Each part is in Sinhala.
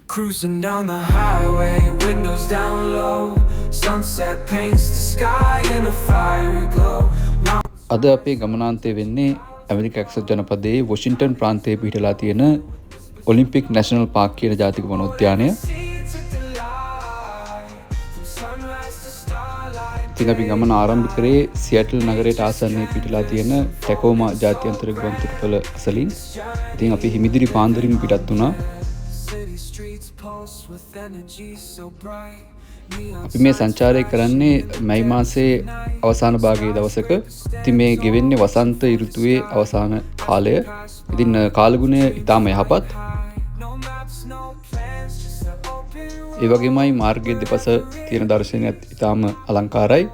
Cruising down the highway, windows down low. Sunset paints the sky in a fiery glow. අද අපේ ගමනාන්තය වෙන්නේ ඇමරිකා එක්සත් ජනපදයේ වොෂින්ටන් ප්‍රාන්තයේ පිහිටලා තියෙන ඔලිම්පික් නැෂනල් පාර්ක් කියන ජාතික වනෝද්‍යානය. ඉතින් අපි ගමන ආරම්භ කරේ සියැටල් නගරයට ආසන්නයේ පිහිටලා තියෙන ටැකෝමා ජාත්‍යන්තර ගුවන්තොටුපළ අසලින්. ඉතින් අපි හිමිදිරි පාන්දරින් පිටත් වුණා. අපි මේ සංචාරය කරන්නේ මැයි මාසයේ අවසාන භාගයේ දවසක. ඉතින් මේ ගෙවෙන්නේ වසන්ත ඍතුවේ අවසාන කාලය. ඉතින් කාලගුණය ඉතාම යහපත්. ඒ වගේමයි මාර්ගයේ දෙපස තියෙන දර්ශනයත් ඉතාම අලංකාරයි.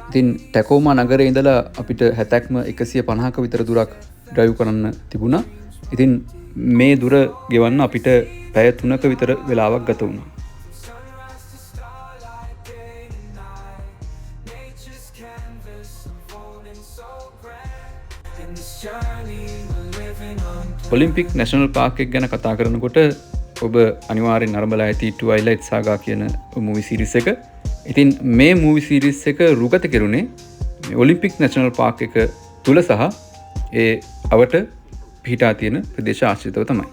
ඉතින් ටැකෝමා නගරේ ඉඳලා අපිට හැතැක්ම 150ක විතර දුරක් ඩ්‍රයිව් කරන්න තිබුණා. ඉතින් මේ දුර ගෙවන්න අපිට පැය 3ක විතර වෙලාවක් ගත වුණා. ඔලිම්පික් නැෂනල් පාර්ක් එක ගැන කතා කරනකොට ඔබ අනිවාර්යෙන් නරඹලා ඇති ට්වයිලයිට් සාගා කියන මූවි සීරීස් එක. ඉතින් මේ මූවි සීරීස් එක රූගත කෙරුණේ මේ ඔලිම්පික් නැෂනල් පාර්ක් එක තුල සහ ඒ අවට පිහිටා තියෙන ප්‍රදේශ ආශ්‍රිතව තමයි.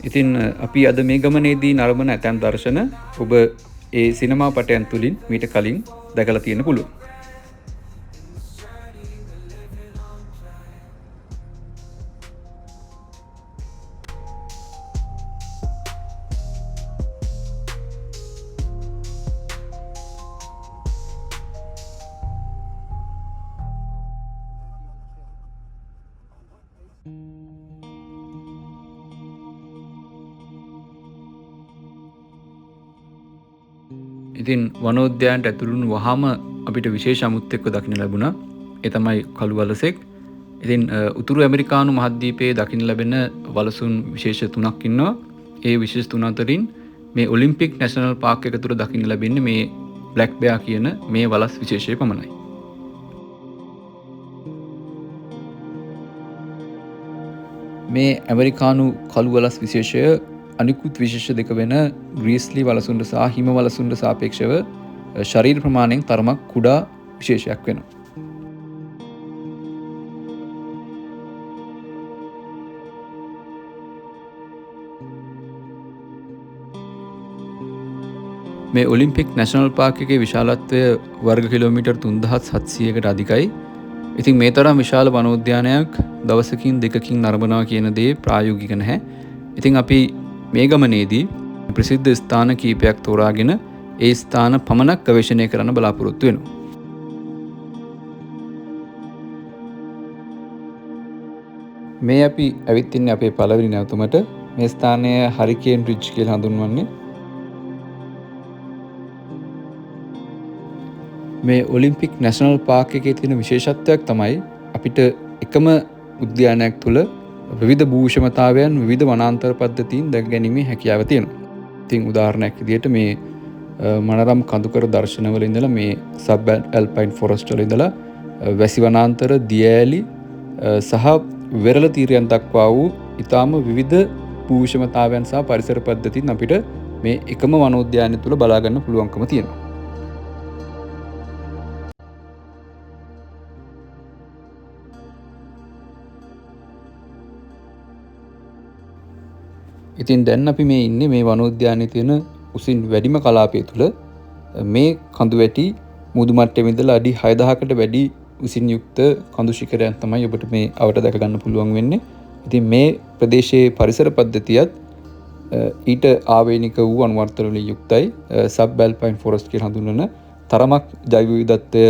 ඉතින් අපි අද මේ ගමනේදී නරඹන ඇතැම් දර්ශන ඔබ ඒ සිනමා පටයන් තුලින් මීට කලින් දැකලා තියෙන්න පුළුවන්. ඉතින් වනෝද්‍යානයට ඇතුළු වුණු වහාම අපිට විශේෂ අමුත් එක්ක දකින්න ලැබුණා. ඒ තමයි කළු වලසෙක්. ඉතින් උතුරු ඇමරිකානු මහද්වීපයේ දකින්න ලැබෙන වලසුන් විශේෂ 3ක් ඉන්නවා. ඒ විශේෂ 3 අතරින් මේ ඔලිම්පික් නැෂනල් පාර්ක් එක තුර දකින්න ලැබෙන්නේ මේ බ්ලැක් බෙයා කියන මේ වලස් විශේෂය පමණයි. මේ ඇමරිකානු කළු වලස් විශේෂය අනිකුත් විශේෂ දෙක වෙන ග්‍රීස්ලි වලසුන්ට සහ හිම වලසුන්ට සාපේක්ෂව ශරීර ප්‍රමාණයෙන් තරමක් කුඩා විශේෂයක් වෙනවා. මේ ඔලිම්පික් නැෂනල් පාර්ක් එකේ විශාලත්වය වර්ග කිලෝමීටර් 3700කට අධිකයි. ඉතින් මේ තරම් විශාල වනෝද්‍යානයක් දවසකින් දෙකකින් නරඹනවා කියන දේ ප්‍රායෝගික නැහැ. ඉතින් අපි මේ ගමනේදී ප්‍රසිද්ධ ස්ථාන කීපයක් තෝරාගෙන ඒ ස්ථාන පමණක් ගවේෂණය කරන්න බලාපොරොත්තු වෙනවා. මේ අපි ඇවිත් ඉන්නේ අපේ පළවෙනි නැවතුමට. මේ ස්ථානය හරිකේන් රිජ් කියලා හඳුන්වන්නේ. මේ ඔලිම්පික් නැෂනල් පාර්ක් එකේ තියෙන විශේෂත්වයක් තමයි අපිට එකම උද්‍යානයක් තුළ විවිධ භූෂමතාවයන් විවිධ වනාන්තර පද්ධතීන් දැක ගැනීමේ හැකියාව තියෙනවා. ඉතින් උදාහරණයක් විදිහට මේ මනරම් කඳුකර දර්ශනවල ඉඳලා මේ සබ් ඇල්පයින් ෆොරස්ට් වල ඉඳලා වැසි වනාන්තර දියඇලි සහ වෙරළ තීරයන් දක්වා වූ ඊටාම විවිධ භූෂමතාවයන් සහ පරිසර පද්ධතීන් අපිට මේ එකම වනෝද්‍යානය තුළ බලා ගන්න පුළුවන්කම තියෙනවා. ඉතින් දැන් අපි මේ ඉන්නේ මේ වනෝද්‍යානයේ තියෙන උසින් වැඩිම කලාපය තුළ. මේ කඳු වැටි මුහුදු මට්ටමේ ඉඳලා අඩි 6000කට වැඩි උසින් යුක්ත කඳු ශිඛරයන් තමයි ඔබට මේ අවට දැක ගන්න පුළුවන් වෙන්නේ. ඉතින් මේ ප්‍රදේශයේ පරිසර පද්ධතියත් ඊට ආවේනික වූ අණුවර්තන වලින් යුක්තයි. සබ් ඇල්පයින් ෆොරස්ට් කියලා හඳුන්වන තරමක් ජෛව විවිධත්වය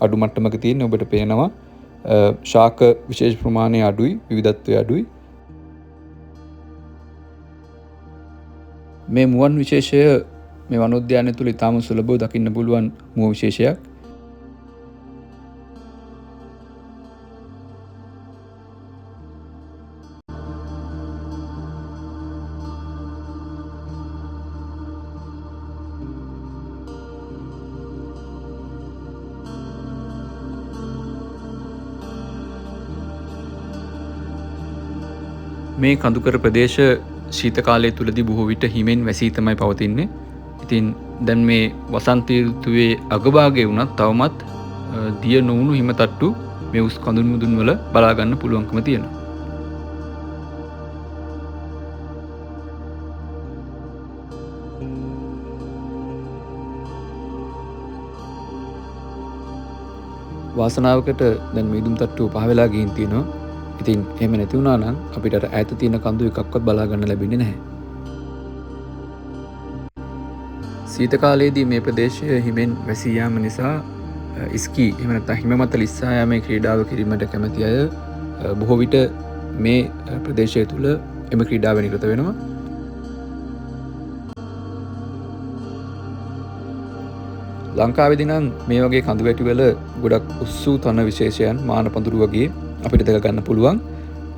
අඩු මට්ටමක තියෙන ඔබට පේනවා. ශාක විශේෂ ප්‍රමාණය අඩුයි, විවිධත්වය අඩුයි. මේ මුවන් විශේෂය මේ වනෝද්‍යානය තුළ ඉතාම සුලභව දකින්න පුළුවන් මුව විශේෂයක්. මේ කඳුකර ප්‍රදේශ ශීත කාලය තුලදී බොහෝ විට හිමෙන් වැසී තමයි පවතින්නේ. ඉතින් දැන් මේ වසන්ත ඍතුවේ අගභාගයේ වුණත් තවමත් දිය නොවුණු හිම තට්ටු මේ උස් කඳුන් මුදුන් වල බලා ගන්න පුළුවන්කම තියෙනවා. වාසනාවකට දැන් මේ ඉදුම් තට්ටුව පහ වෙලා ගිහින් තියෙනවා. ඉතින් එහෙම නැති වුණා නම් අපිට අර ඈත තියෙන කඳු එකක්වත් බලා ගන්න ලැබෙන්නේ නැහැ. සීත කාලයේදී මේ ප්‍රදේශය හිමෙන් වැසී යාම නිසා ස්කී එහෙම නැත්නම් හිම මත ලිස්සා යාමේ ක්‍රීඩාව කිරීමට කැමති අය බොහෝ විට මේ ප්‍රදේශය තුල එම ක්‍රීඩාව නිරත වෙනවා. ලංකාවේදී නම් මේ වගේ කඳු වැටි වල ගොඩක් උස්සූ තන විශේෂයන් මාන පඳුරු වගේ අපිට දැක ගන්න පුළුවන්.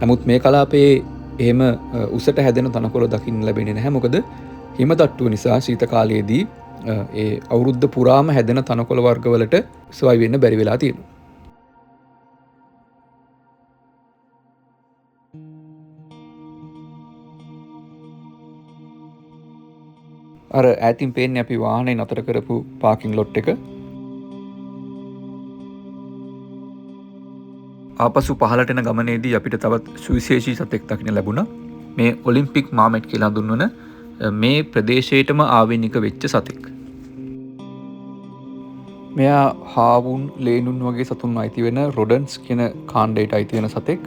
නමුත් මේ කලාපයේ එහෙම උසට හැදෙන තනකොළ දකින්න ලැබෙන්නේ නැහැ. මොකද හිම තට්ටුව නිසා ශීත කාලයේදී ඒ අවුරුද්ද පුරාම හැදෙන තනකොළ වර්ගවලට සොයයි වෙන්න බැරි වෙලා තියෙනවා. අර ඈතින් පේන්නේ අපි වාහනේ නතර කරපු පාකින් ලොට් එක. ආපසු පහළට එන ගමනේදී අපිට තවත් සුවිශේෂී සතෙක් දකින්න ලැබුණා. මේ ඔලිම්පික් මාමෙට් කියලා හඳුන්වන මේ ප්‍රදේශයටම ආවෙනික වෙච්ච සතෙක්. මෙයා හාවුන්, ලේනුන් වගේ සතුන් අයිති වෙන රොඩන්ස් කියන කාණ්ඩයට අයිති වෙන සතෙක්.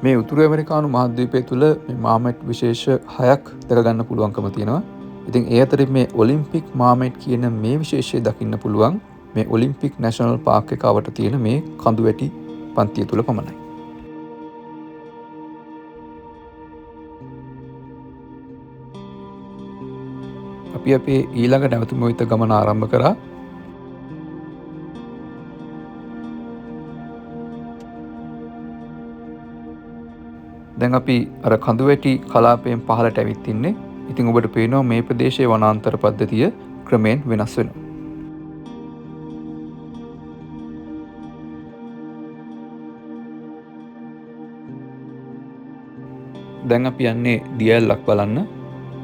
මේ උතුරු ඇමරිකානු මහද්වීපය තුළ මේ මාමෙට් විශේෂ 6ක් දැක ගන්න පුළුවන්කම තියෙනවා. ඉතින් ඒ අතරින් මේ ඔලිම්පික් මාමෙට් කියන මේ විශේෂය දකින්න පුළුවන් මේ ඔලිම්පික් නැෂනල් පාර්ක් එක අවට තියෙන මේ කඳු වැටි පන්තිය තුල පමණයි. අපි අපේ ඊළඟ නැවතුම වෙත ගමන ආරම්භ කරා. දැන් අපි අර කඳු වැටි කලාපයෙන් පහළට ඇවිත් ඉන්නේ. ඉතින් ඔබට පේනවා මේ ප්‍රදේශයේ වනාන්තර පද්ධතිය ක්‍රමයෙන් වෙනස් වෙනවා. දැන් අපි යන්නේ දියැලක් බලන්න.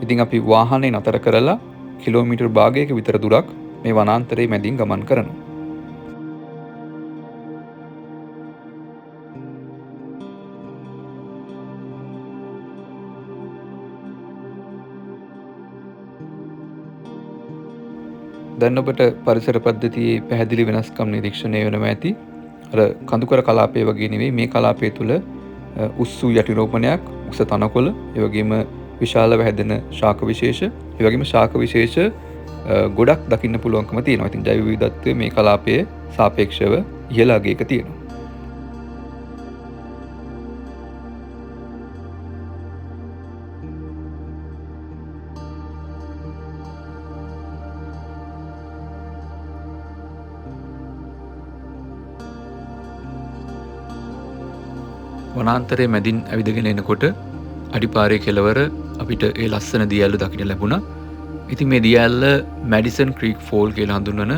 ඉතින් අපි වාහනේ නතර කරලා කිලෝමීටර් භාගයක විතර දුරක් මේ වනාන්තරයේ මැදින් ගමන් කරනවා. දැන් ඔබට පරිසර පද්ධතියේ පැහැදිලි වෙනස්කම් නිරීක්ෂණය වෙනවා ඇති. අර කඳුකර කලාපයේ වගේ නෙවෙයි මේ කලාපය තුල උස්සු යටි රෝපණයක්, උස තනකොළ, ඒ වගේම විශාලව හැදෙන ශාක විශේෂ, ඒ වගේම ශාක විශේෂ ගොඩක් දකින්න පුළුවන්කම තියෙනවා. ඉතින් ජෛව විවිධත්වය මේ කලාපයේ සාපේක්ෂව ඉහළ අගයක තියෙනවා. වනාන්තරයේ මැදින් ඇවිදගෙන එනකොට අඩිපාරේ කෙළවර අපිට ඒ ලස්සන දියැල්ල දකින්න ලැබුණා. ඉතින් මේ දියැල්ල මැඩිසන් ක්‍රීක් ෆෝල් කියලා හඳුන්වන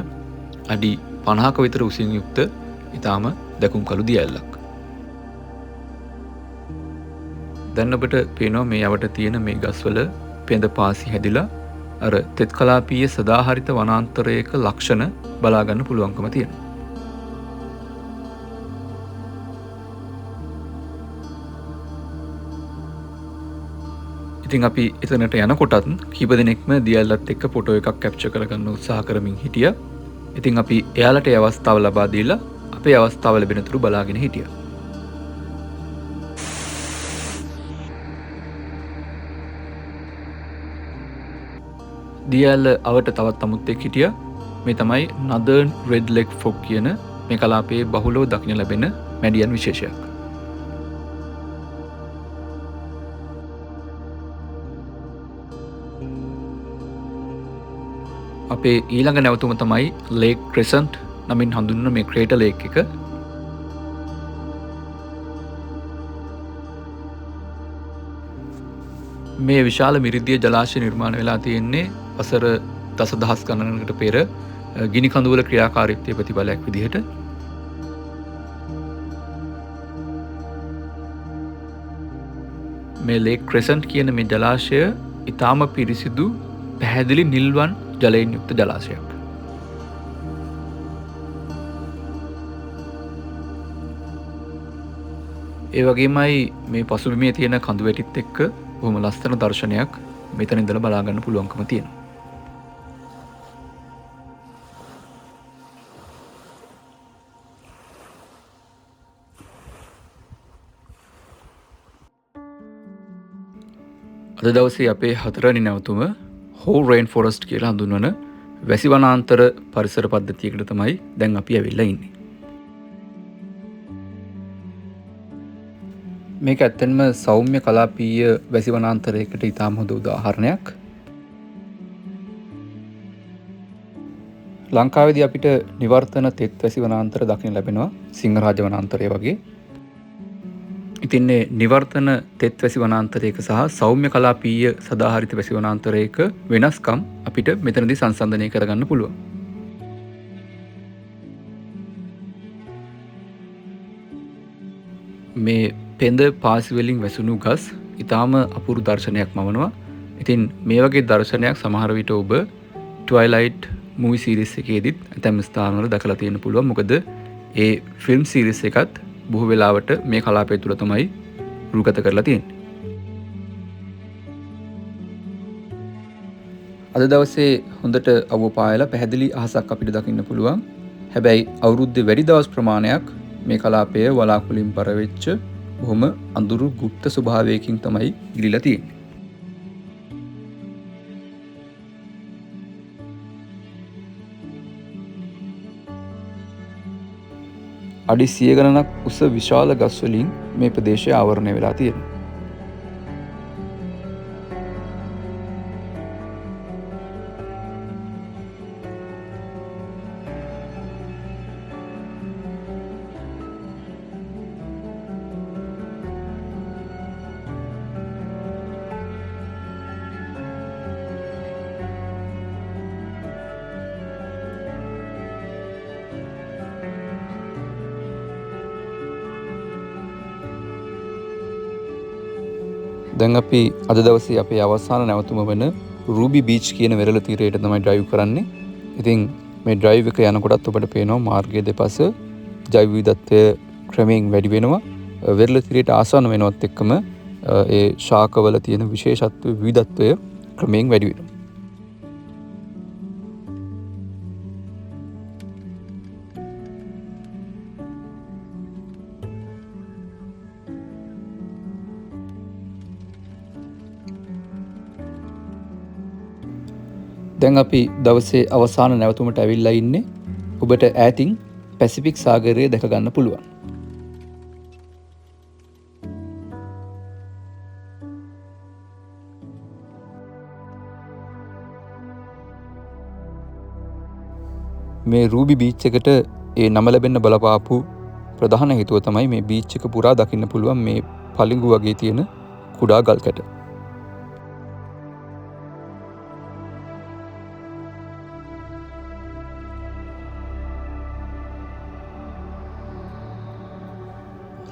අඩි 50ක විතර උසින් යුක්ත ඊටාම දැකුම් කළු දියැල්ලක්. දැන් ඔබට පේනවා මේ යවට තියෙන මේ ගස්වල පෙඳ පාසි හැදිලා අර තෙත් කලාපීය සදාහරිත වනාන්තරයක ලක්ෂණ බලා ගන්න පුළුවන්කම තියෙනවා. ඉතින් අපි එතනට යනකොටත් කීප දෙනෙක්ම දියැලත් එක්ක ෆොටෝ එකක් කැප්චර් කරගන්න උත්සාහ කරමින් හිටියා. ඉතින් අපි එයාලට ඒ අවස්ථාව ලබා දීලා අපේ අවස්ථාව ලැබෙන තුරු බලාගෙන හිටියා. දියැල අවට තවත් අමුත්තෙක් හිටියා. මේ තමයි Northern Red Leg Frog කියන මේ කලාපයේ බහුලව දකින්න ලැබෙන මැඩියන් විශේෂයක්. අපේ ඊළඟ නැවතුම තමයි ලේක් ක්‍රෙසන්ට් නමින් හඳුන්වන මේ ක්‍රේටර් ලේක් එක. මේ විශාල මිරිදිය ජලාශය නිර්මාණය වෙලා තියෙන්නේ වසර දසදහස් ගණනකට පෙර ගිනි කඳුවල ක්‍රියාකාරීත්වයේ ප්‍රතිඵලයක් විදිහට. මේ ලේක් ක්‍රෙසන්ට් කියන මේ ජලාශය ඉතාම පිරිසිදු පැහැදිලි නිල්වන් ජලයෙන් යුක්ත ජලාශයක්. ඒ වගේමයි මේ පසුබිමේ තියෙන කඳු වැටිත් එක්ක බොහොම ලස්සන දර්ශනයක් මෙතන ඉඳලා බලා ගන්න පුළුවන්කම තියෙනවා. අද දවසේ අපේ හතරවෙනි නැවතුම හෝ රේන් ෆොරස්ට් කියලා හඳුන්වන වැසි වනාන්තර පරිසර පද්ධතියකට තමයි දැන් අපි ඇවිල්ලා ඉන්නේ. මේක ඇත්තෙන්ම සෞම්‍ය කලාපීය වැසි වනාන්තරයකට ඉතාම හොඳ උදාහරණයක්. ලංකාවේදී අපිට නිවර්තන තෙත් වැසි වනාන්තර දකින්න ලැබෙනවා සිංහරාජ වනාන්තරය වගේ. ඉතින් මේ නිවර්තන තෙත් වැසි වනාන්තරයක සහ සෞම්‍ය කලාපීය සදාහරිත වැසි වනාන්තරයක වෙනස්කම් අපිට මෙතනදී සංසන්දනය කරගන්න පුළුවන්. මේ පෙඳ පාසි වලින් වැසුණු ගස් ඊටාම අපූර්ව දර්ශනයක් මවනවා. ඉතින් මේ වගේ දර්ශනයක් සමහර විට ඔබ ට්වයිලයිට් මූවි සීරීස් එකේදීත් ඇතැම් ස්ථානවල දැකලා තියෙන්න පුළුවන්. මොකද ඒ ෆිල්ම් සීරීස් එකත් බොහෝ වෙලාවට මේ කලාපය තුළ තමයි රූගත කරලා තියෙන්නේ. අද දවසේ හොඳට අවුව පායලා පැහැදිලි අහසක් අපිට දකින්න පුළුවන්. හැබැයි අවුරුද්දේ වැඩි දවස් ප්‍රමාණයක් මේ කලාපය වලාකුළින් පරවෙච්ච බොහොම අඳුරු ගුප්ත ස්වභාවයකින් තමයි ගිලිලා තියෙන්නේ. අඩි 100 ගණනක් උස විශාල ගස් වලින් මේ ප්‍රදේශය ආවරණය වෙලා තියෙනවා. දැන් අපි අද දවසේ අපේ අවසාන නැවතුම වන රූබි බීච් කියන වෙරළ තීරයට තමයි ඩ්‍රයිව් කරන්නේ. ඉතින් මේ ඩ්‍රයිව් එක යනකොටත් ඔබට පේනවා මාර්ගයේ දෙපස ජෛව විවිධත්වය ක්‍රමයෙන් වැඩි වෙනවා. වෙරළ තීරයට ආසන්න වෙනවත් එක්කම ඒ ශාකවල තියෙන විශේෂත්ව විවිධත්වය ක්‍රමයෙන් වැඩි වෙනවා. දැන් අපි දවසේ අවසාන නැවතුමට ඇවිල්ලා ඉන්නේ. ඔබට ඈතින් පැසිෆික් සාගරය දැක ගන්න පුළුවන්. මේ රූබි බීච් එකට ඒ නම ලැබෙන්න බලපාපු ප්‍රධාන හේතුව තමයි මේ බීච් එක පුරා දකින්න පුළුවන් මේ පලිඟු වගේ තියෙන කුඩා ගල් කැට.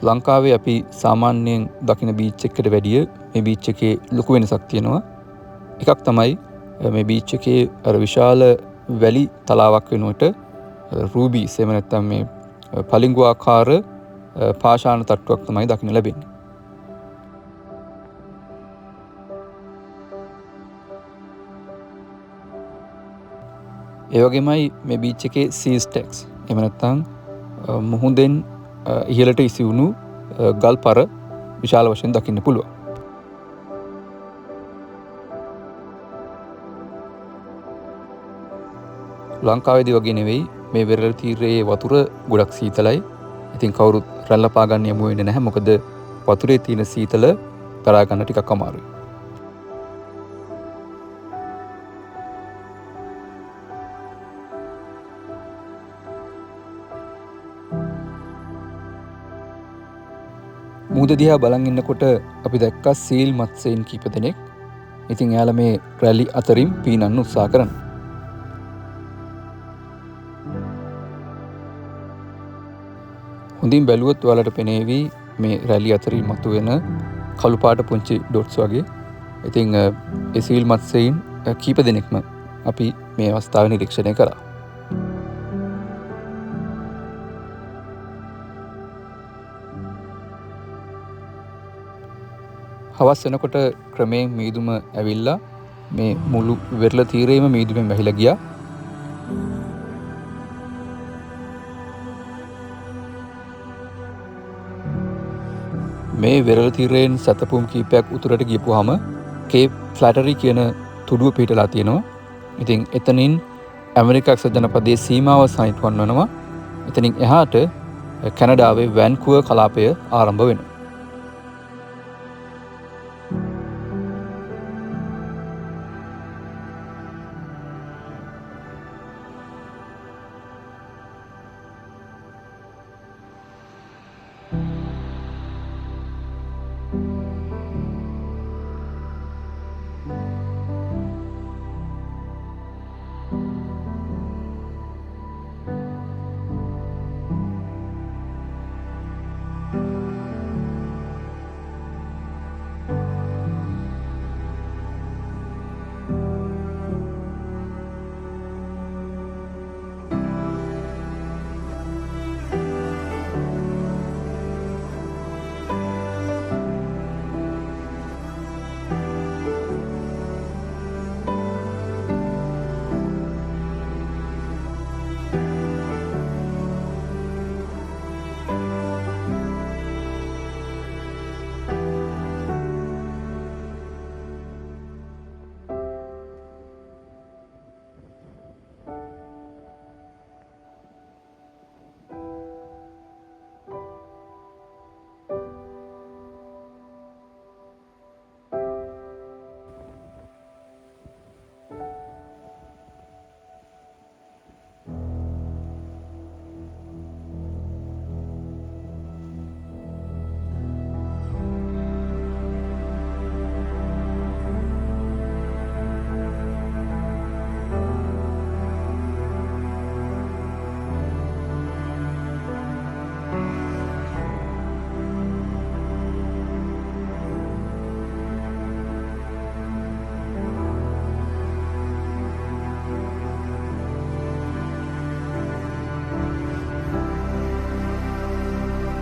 ලංකාවේ අපි සාමාන්‍යයෙන් දකින බීච් එකකට වැඩිය මේ බීච් එකේ ලොකු වෙනසක් තියෙනවා. එකක් තමයි මේ බීච් එකේ අර විශාල වැලි තලාවක් වෙනුවට රූබීස් එහෙම නැත්නම් මේ පලිඟු ආකාර පාෂාණ තට්ටුවක් තමයි දකින්න ලැබෙන්නේ. ඒ වගේමයි මේ බීච් එකේ සී ස්ටැක්ස් එහෙම නැත්නම් මුහුදෙන් ඉහළට ඉසිවුණු ගල් පර විශාල වශයෙන් දකින්න පුළුවන්. ලංකාවේදී වගේ නෙවෙයි මේ වෙරළ තීරයේ වතුර ගොඩක් සීතලයි. ඉතින් කවුරුත් රැල්ල පා ගන්න යමු වෙන්නේ නැහැ. මොකද වතුරේ තියෙන සීතල දරා ගන්න ටිකක් අමාරුයි. මුහුද දිහා බලන් ඉන්නකොට අපි දැක්කා සීල් මත්ස්‍යයන් කීප දෙනෙක්. ඉතින් එයාලා මේ රැලි අතරින් පීනන්න උත්සාහ කරනවා. හොඳින් බැලුවොත් ඔයාලට පෙනේවි මේ රැලි අතරින් මතුවෙන කළු පාට පුංචි ඩොට්ස් වගේ. ඉතින් ඒ සිවිල් මත්ස්‍යයන් කීප දෙනෙක්ම අපි මේ අවස්ථාවේ නිරීක්ෂණය කරා. හවස් වෙනකොට ක්‍රමයෙන් මීදුම ඇවිල්ලා මේ මුළු වෙරළ තීරයේම මීදුමෙන් වැහිලා ගියා. මේ වෙරළ තීරයෙන් සතපුම් කීපයක් උතුරට ගියපුවාම කේප් ෆ්ලැටරි කියන තුඩුව පිහිටලා තියෙනවා. ඉතින් එතනින් ඇමරිකා එක්සත් ජනපදයේ සීමාව සනිටුවන් වෙනවා. එතනින් එහාට කැනඩාවේ වැන්කුවර් කලාපය ආරම්භ වෙනවා.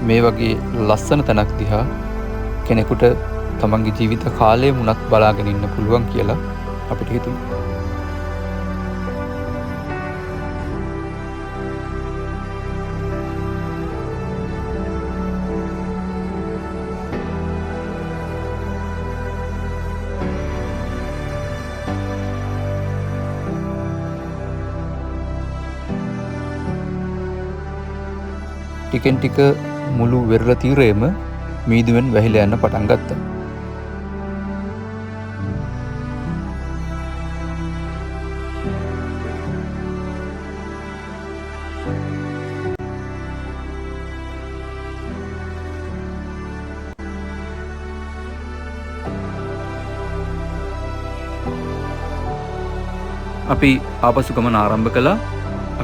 මේ වගේ ලස්සන තැනක් දිහා කෙනෙකුට තමන්ගේ ජීවිත කාලය මුණත් බලාගෙන ඉන්න පුළුවන් කියලා අපිට හිතුණා. ටිකෙන් ටික මුළු වෙරළ තීරයේම මීදුමෙන් වැහිලා යන්න පටන් ගත්තා. අපි ආපසු ගමන ආරම්භ කළා.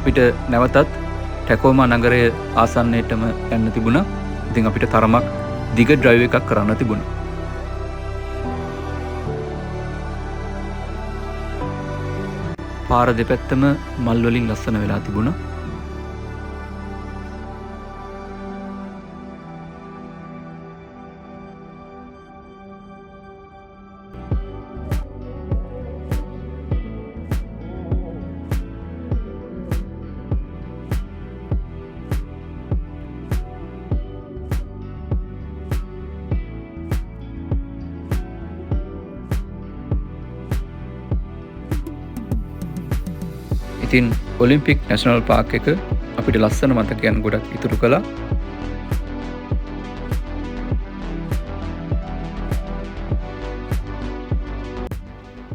අපිට නැවතත් ටැකෝමා නගරය ආසන්නයටම යන්න තිබුණා. ඉතින් අපිට තරමක් දිග ඩ්‍රයිව් එකක් කරන්න තිබුණා. පාර දෙපැත්තම මල් වලින් ලස්සන වෙලා තිබුණා. ඉතින් ඔලිම්පික් නැෂනල් පාර්ක් එක අපිට ලස්සන මතකයන් ගොඩක් ඉතුරු කළා.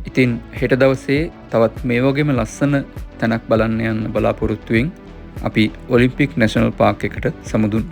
ඉතින් හෙට දවසේ තවත් මේ වගේම ලස්සන තැනක් බලන්න යන්න බලාපොරොත්තුවෙන් අපි ඔලිම්පික් නැෂනල් පාර්ක් එකට සමුදුන්